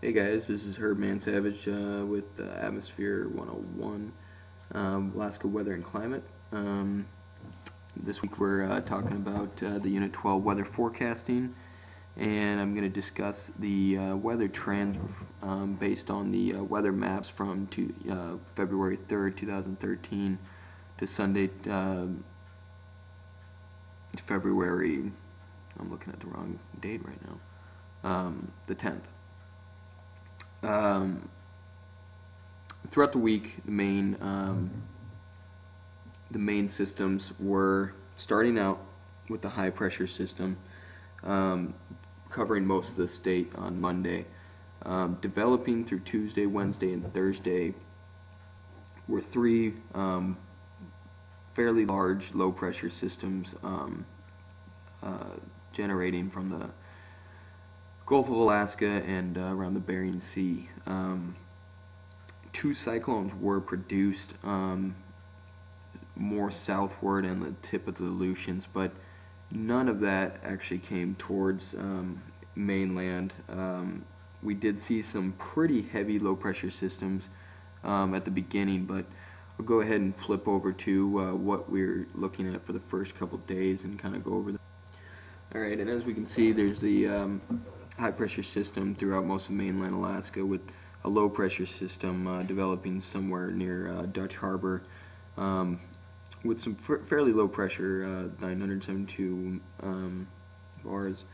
Hey guys, this is Herb Man Savage with Atmosphere 101, Alaska Weather and Climate. This week we're talking about the Unit 12 weather forecasting, and I'm going to discuss the weather trends based on the weather maps from February 3rd, 2013 to Sunday, February, I'm looking at the wrong date right now, the 10th. Throughout the week, the main systems were starting out with the high pressure system, covering most of the state on Monday. Developing through Tuesday, Wednesday, and Thursday were three fairly large low pressure systems generating from the Gulf of Alaska and around the Bering Sea. Two cyclones were produced more southward and the tip of the Aleutians, but none of that actually came towards mainland. We did see some pretty heavy low pressure systems at the beginning, but I'll go ahead and flip over to what we're looking at for the first couple days and kind of go over them. Alright, and as we can see, there's the high pressure system throughout most of mainland Alaska, with a low pressure system developing somewhere near Dutch Harbor with some fairly low pressure, 972 bars,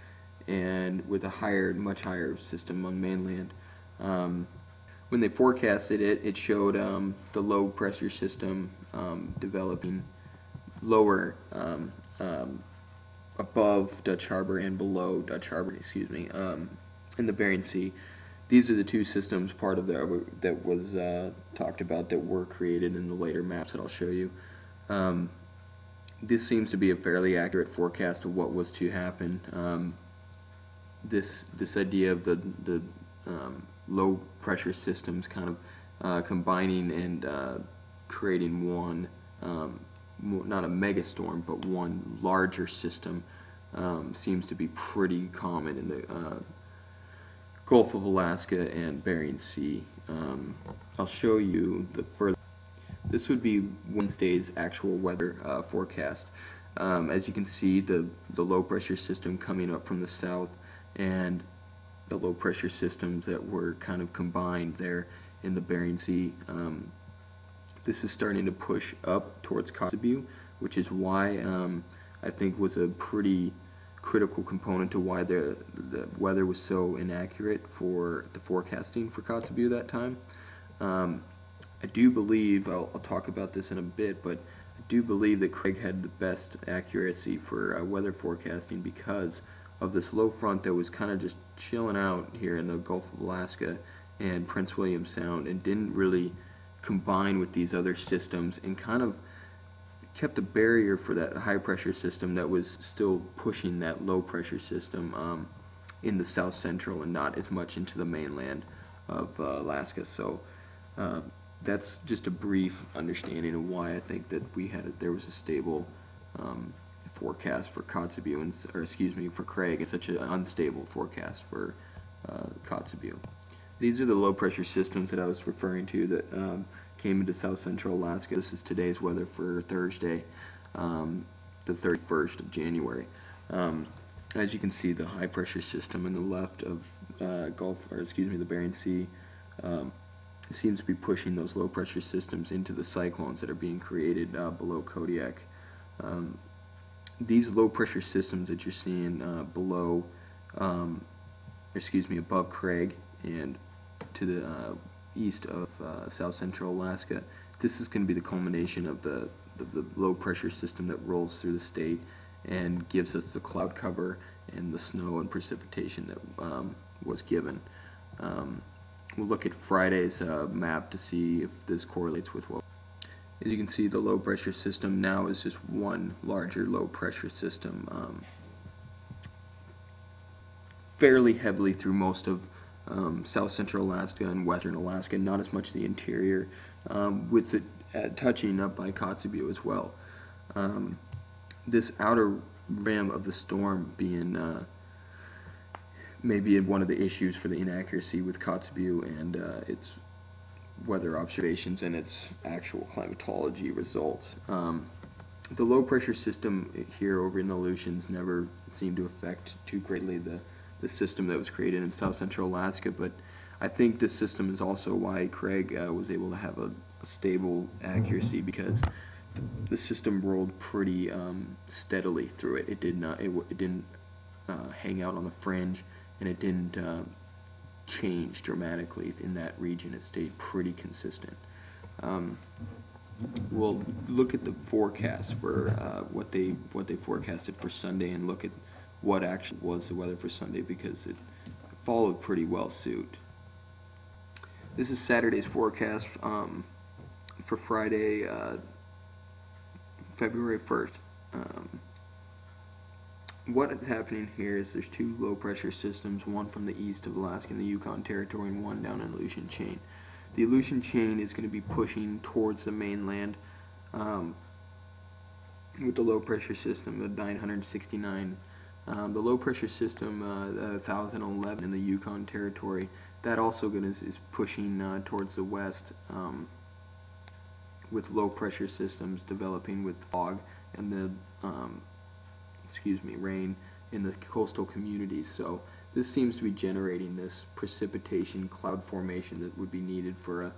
and with a much higher system on mainland. When they forecasted it, it showed the low pressure system developing lower above Dutch Harbor and below Dutch Harbor, in the Bering Sea. These are the two systems part of that was talked about that were created in the later maps that I'll show you. This seems to be a fairly accurate forecast of what was to happen. This idea of the low pressure systems kind of combining and creating one, not a megastorm, but one larger system, seems to be pretty common in the Gulf of Alaska and Bering Sea. I'll show you the further. This would be Wednesday's actual weather forecast. As you can see, the low pressure system coming up from the south and the low pressure systems that were kind of combined there in the Bering Sea. This is starting to push up towards Kotzebue, which is why I think was a pretty critical component to why the weather was so inaccurate for the forecasting for Kotzebue that time. I do believe, I'll talk about this in a bit, but I do believe that Craig had the best accuracy for weather forecasting because of this low front that was kind of just chilling out here in the Gulf of Alaska and Prince William Sound, and didn't really combine with these other systems, and kind of kept a barrier for that high pressure system that was still pushing that low pressure system in the south central and not as much into the mainland of Alaska. So that's just a brief understanding of why I think that there was a stable forecast for Kotzebue, for Craig, and such an unstable forecast for Kotzebue. These are the low pressure systems that I was referring to that came into south central Alaska. This is today's weather for Thursday, the 31st of January. As you can see, the high pressure system in the left of the Bering Sea seems to be pushing those low pressure systems into the cyclones that are being created below Kodiak. These low pressure systems that you're seeing above Craig and to the east of south central Alaska, this is going to be the culmination of the low pressure system that rolls through the state and gives us the cloud cover and the snow and precipitation that was given. We'll look at Friday's map to see if this correlates with what. As you can see, the low pressure system now is just one larger low pressure system, fairly heavily through most of south central Alaska and western Alaska, not as much the interior, with it touching up by Kotzebue as well. This outer rim of the storm being maybe one of the issues for the inaccuracy with Kotzebue and its weather observations and its actual climatology results. The low pressure system here over in the Aleutians never seemed to affect too greatly the system that was created in south central Alaska, but I think this system is also why Craig was able to have a stable accuracy, because the system rolled pretty steadily through it. It didn't hang out on the fringe, and it didn't change dramatically in that region. It stayed pretty consistent. We'll look at the forecast for what they forecasted for Sunday, and look at what actually was the weather for Sunday, because it followed pretty well suit. This is Saturday's forecast for Friday, February 1st. What is happening here is there's two low pressure systems, one from the east of Alaska and the Yukon Territory, and one down in Aleutian Chain. The Aleutian Chain is going to be pushing towards the mainland with the low pressure system of 969. The low pressure system 1011 in the Yukon Territory, that also is pushing towards the west with low pressure systems developing with fog and the rain in the coastal communities. So this seems to be generating this precipitation cloud formation that would be needed for a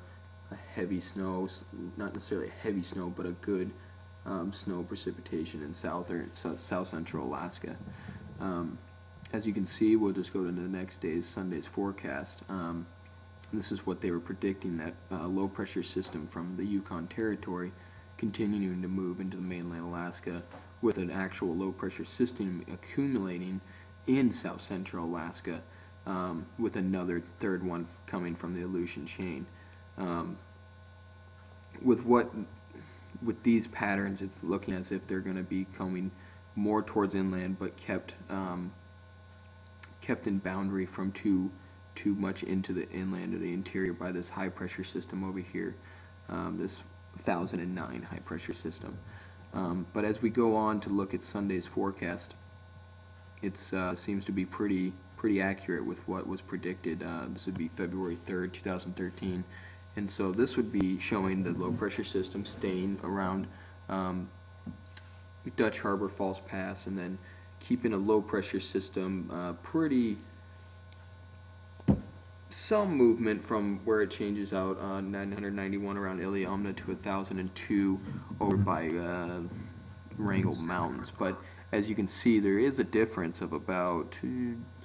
heavy snow, not necessarily a heavy snow, but a good snow precipitation in south central Alaska. As you can see, we'll just go to the next day's, Sunday's forecast. This is what they were predicting, that low pressure system from the Yukon Territory continuing to move into the mainland Alaska, with an actual low pressure system accumulating in south central Alaska, with another third one coming from the Aleutian Chain. With these patterns, it's looking as if they're going to be coming more towards inland, but kept in boundary from too much into the inland or the interior by this high pressure system over here, this 1009 high pressure system. But as we go on to look at Sunday's forecast, it seems to be pretty accurate with what was predicted. This would be February 3rd, 2013, and so this would be showing the low pressure system staying around Dutch Harbor, False Pass, and then keeping a low pressure system some movement from where it changes out on 991 around Iliamna to 1002 over by Wrangell Mountains. But as you can see, there is a difference of about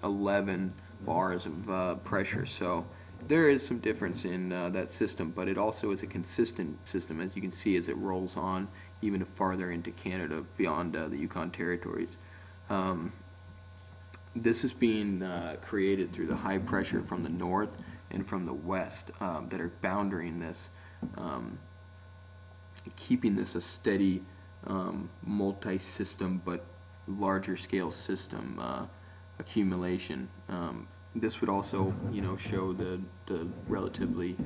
11 bars of pressure. So there is some difference in that system, but it also is a consistent system, as you can see, as it rolls on even farther into Canada beyond the Yukon Territories. This is being created through the high pressure from the north and from the west that are boundarying this, keeping this a steady multi-system but larger scale system accumulation. This would also, show the relatively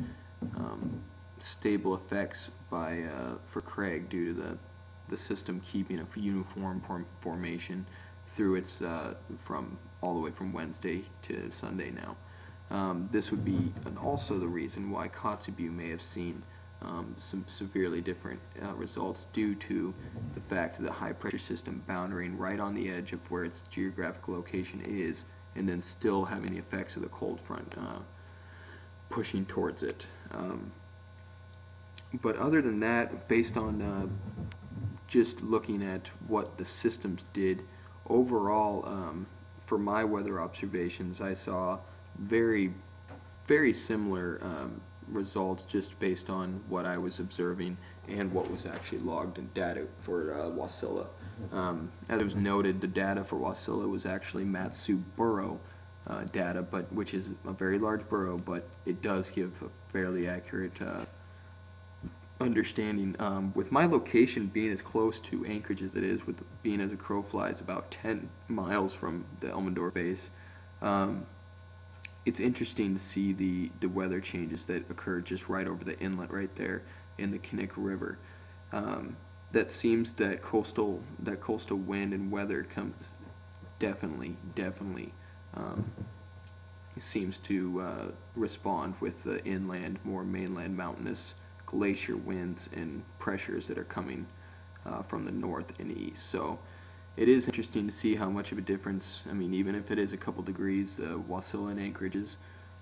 stable effects for Craig due to the system keeping a uniform formation through its from all the way from Wednesday to Sunday now. This would be also the reason why Kotzebue may have seen some severely different results, due to the fact of the high pressure system boundarying right on the edge of where its geographical location is, and then still having the effects of the cold front pushing towards it. But other than that, based on just looking at what the systems did overall, for my weather observations, I saw very similar results, just based on what I was observing and what was actually logged in data for Wasilla. As it was noted, the data for Wasilla was actually Mat-Su Borough data, which is a very large borough, but it does give a fairly accurate understanding. With my location being as close to Anchorage as it is, with being as a crow flies about 10 miles from the Elmendorf base, it's interesting to see the weather changes that occur just right over the inlet right there in the Kinnick River. That seems that coastal wind and weather comes definitely seems to respond with the inland, more mainland mountainous glacier winds and pressures that are coming from the north and east. So it is interesting to see how much of a difference, I mean, even if it is a couple degrees, Wasilla and Anchorage's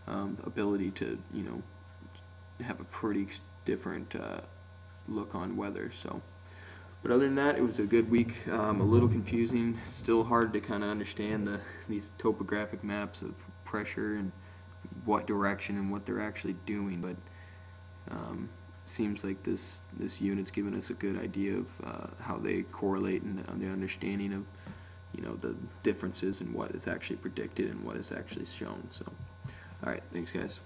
ability to, you know, have a pretty different look on weather. So, but other than that, it was a good week. A little confusing, still hard to kind of understand these topographic maps of pressure and what direction and what they're actually doing. But seems like this unit's given us a good idea of how they correlate and the understanding of, you know, the differences in what is actually predicted and what is actually shown. So, all right, thanks guys.